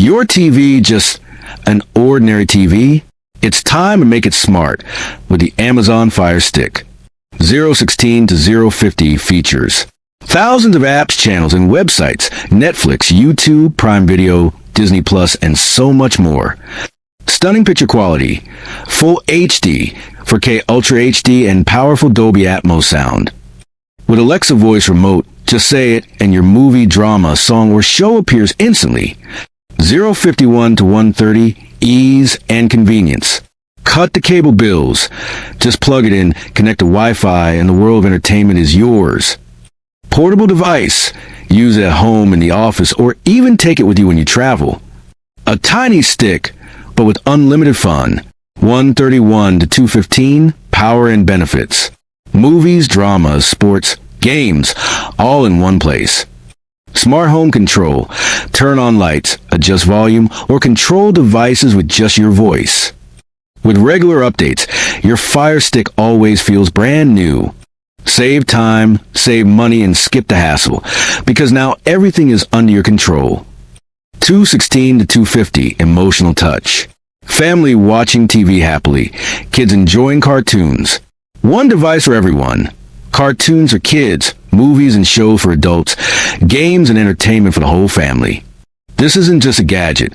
Your TV just an ordinary TV? It's time to make it smart with the Amazon Fire Stick. 016 to 050 features thousands of apps, channels, and websites, Netflix, YouTube, Prime Video, Disney Plus, and so much more. Stunning picture quality, full HD, 4K Ultra HD, and powerful Dolby Atmos sound. With Alexa voice remote, just say it and your movie, drama, song, or show appears instantly. 051 to 130, ease and convenience. Cut the cable bills. Just plug it in, connect to Wi-Fi, and the world of entertainment is yours. Portable device. Use it at home, in the office, or even take it with you when you travel. A tiny stick, but with unlimited fun. 131 to 215, power and benefits. Movies, dramas, sports, games, all in one place. Smart home control. Turn on lights, adjust volume, or control devices with just your voice. With regular updates, your Fire Stick always feels brand new. Save time, save money, and skip the hassle, because now everything is under your control. 216 to 250, emotional touch. Family watching TV happily. Kids enjoying cartoons. One device for everyone. Cartoons for kids, movies and shows for adults, games and entertainment for the whole family. This isn't just a gadget.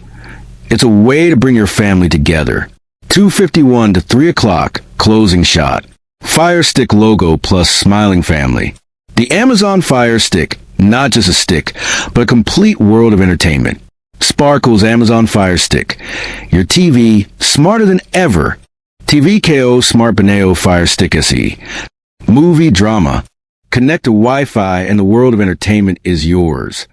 It's a way to bring your family together. 251 to 3 o'clock, closing shot. Fire Stick logo plus smiling family. The Amazon Fire Stick, not just a stick, but a complete world of entertainment. Sparkle's Amazon Fire Stick. Your TV, smarter than ever. TVKO Smart Beneo Fire Stick SE. Movie, drama. Connect to Wi-Fi and the world of entertainment is yours.